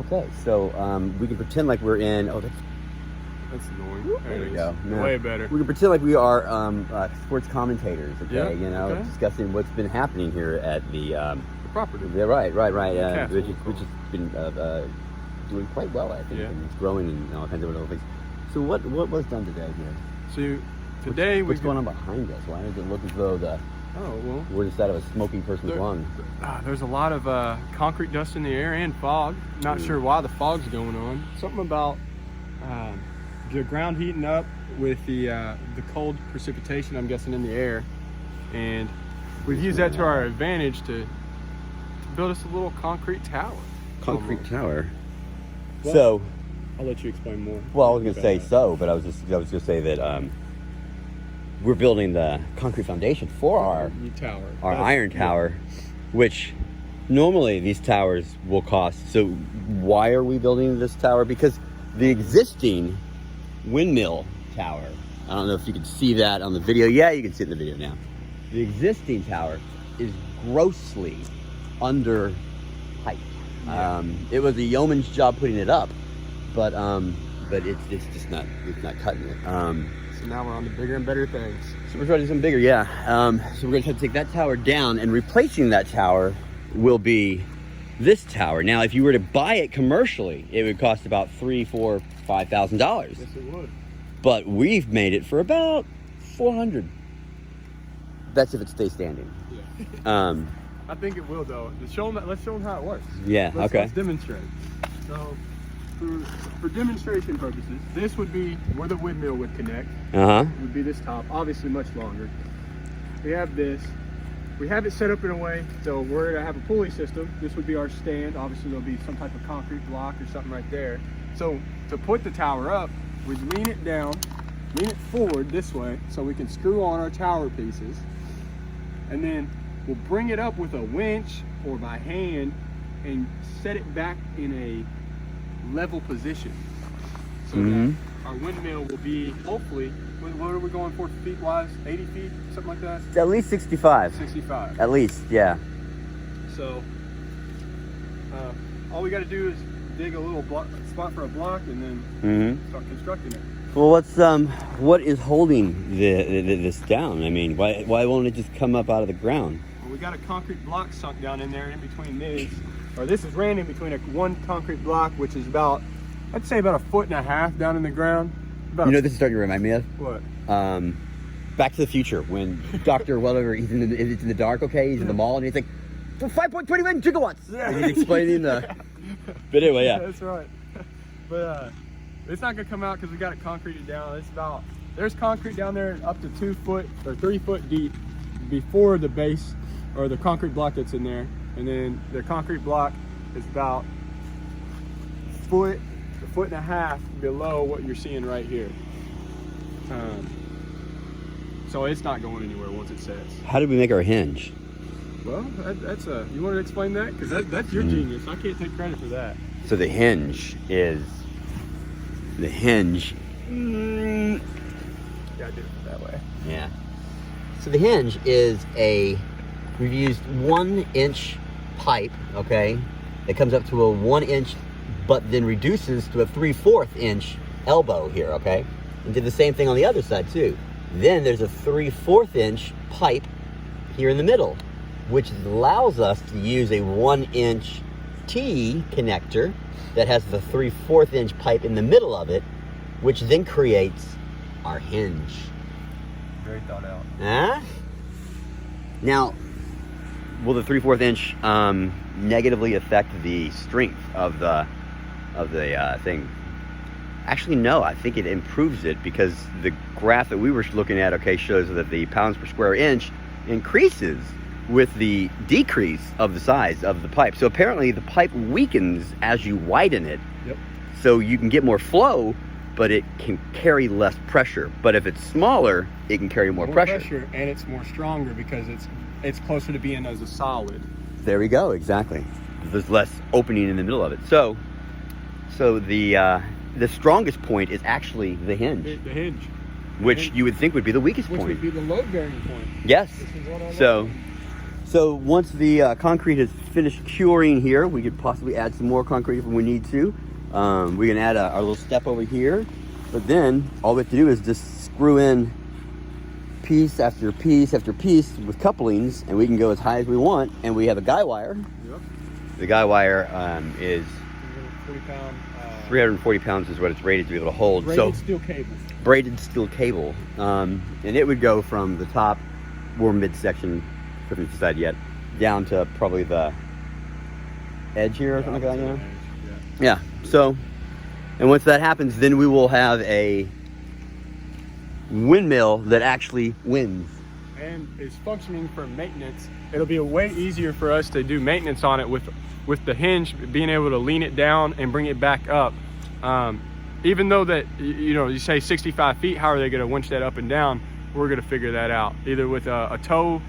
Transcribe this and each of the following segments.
Okay, so we can pretend like we're in. Oh, That's annoying. there we go. No. Way better. We can pretend like we are sports commentators. Okay, Yeah, you know, okay. discussing what's been happening here at the. The property. Yeah, right. Castle, Which has been doing quite well, I think, Yeah. and it's growing and all kinds of other things. So what was done today here? So today what's going on behind us? Why does it look as though we're inside of a smoking person's lung? There's a lot of concrete dust in the air and fog. Not sure why the fog's going on. Something about the ground heating up with the cold precipitation, I'm guessing, in the air, and we've used that to our advantage to build us a little concrete tower. Concrete tower. Well, So, I'll let you explain more. well, I was going to say so, but I was going to say that we're building the concrete foundation for our iron tower, which normally these towers will cost. So why are we building this tower? Because the existing windmill tower, I don't know if you can see that on the video. Yeah, you can see it in the video now. The existing tower is grossly under height. Yeah. It was a yeoman's job putting it up, but it's just not cutting it. So now we're on to bigger and better things. So we're trying to do something bigger, yeah. So we're going to try to take that tower down, and replacing that tower will be this tower. Now, if you were to buy it commercially, it would cost about $3,000, $4,000, $5,000. Yes, it would. But we've made it for about $400. That's if it stays standing. Yeah. I think it will, though. Let's show them how it works. Yeah. Okay. Let's demonstrate. So, for demonstration purposes, this would be where the windmill would connect. Would be this top, obviously much longer. We have this. We have it set up in a way so we're gonna have a pulley system. This would be our stand. Obviously, there'll be some type of concrete block or something right there. So to put the tower up, we lean it down, lean it forward this way, so we can screw on our tower pieces, and then we'll bring it up with a winch or by hand and set it back in a level position. So that our windmill will be, hopefully, what are we going for feet wise? 80 feet, something like that? It's at least 65. 65. At least, yeah. So all we got to do is dig a little spot for a block and then start constructing it. Well, what is holding this down? I mean, why won't it just come up out of the ground? Well, we got a concrete block sunk down in there in between these. Or this is ran in between one concrete block, which is about, I'd say about 1.5 feet down in the ground. You know, this is starting to remind me of What? Back to the Future, when Dr. Whatever, he's in the dark, okay? He's in the mall, and he's like, 5.21 gigawatts! Yeah. And he's explaining the... But anyway, yeah. That's right. But it's not gonna come out because we got it concreted down. It's about, there's concrete down there up to 2 foot or 3 foot deep before the base or the concrete block that's in there. And then the concrete block is about a foot and a half below what you're seeing right here. So it's not going anywhere once it sets. How did we make our hinge? Well, that's you want to explain that? Because that's your genius. I can't take credit for that. So the hinge is... Gotta do it that way. Yeah. So the hinge is we've used 1 inch pipe, okay? That comes up to a 1 inch, but then reduces to a 3/4 inch elbow here, okay? And did the same thing on the other side too. Then there's a 3/4 inch pipe here in the middle, which allows us to use a 1 inch T connector that has the 3/4 inch pipe in the middle of it, which then creates our hinge. Very thought out. Huh? Now, will the 3/4 inch negatively affect the strength of the thing? Actually, no. I think it improves it, because the graph that we were looking at, okay, shows that the pounds per square inch increases with the decrease of the size of the pipe. So apparently the pipe weakens as you widen it. Yep. So you can get more flow, but it can carry less pressure. But if it's smaller, it can carry more pressure. And it's more stronger because it's closer to being as a solid. There we go, exactly. There's less opening in the middle of it. So the strongest point is actually the hinge. The hinge. Which you would think would be the weakest point. Which would be the load bearing point. Yes. This is what I So So once the concrete has finished curing here, we could possibly add some more concrete if we need to. We can add our little step over here, but then all we have to do is just screw in piece after piece after piece with couplings, and we can go as high as we want, and we have a guy wire. Yep. The guy wire is 340 pounds is what it's rated to be able to hold. Braided steel cable. Braided steel cable. And it would go from the top or midsection, couldn't decide yet, down to probably the edge here or something like that, you know? Yeah. So, and once that happens, then we will have a windmill that actually wins. And is functioning for maintenance. It'll be way easier for us to do maintenance on it with the hinge being able to lean it down and bring it back up. Even though that, you know, you say 65 feet, how are they going to winch that up and down? We're going to figure that out, either with a tow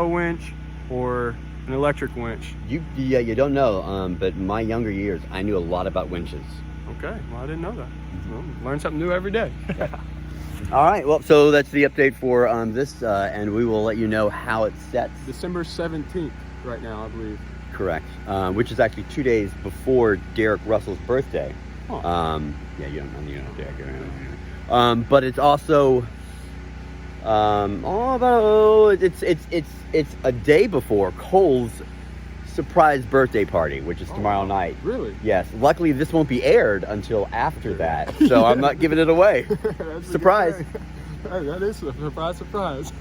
winch or an electric winch. You don't know, but in my younger years, I knew a lot about winches. Okay, well, I didn't know that. Well, learn something new every day. All right, well, so that's the update for this, and we will let you know how it sets. December 17th right now, I believe. Correct, which is actually 2 days before Derek Russell's birthday. Huh. Yeah, you don't know Derek. But it's also it's a day before Cole's surprise birthday party, which is tomorrow night. Really? Yes. Luckily, this won't be aired until after that, so I'm not giving it away. Surprise. That is a surprise.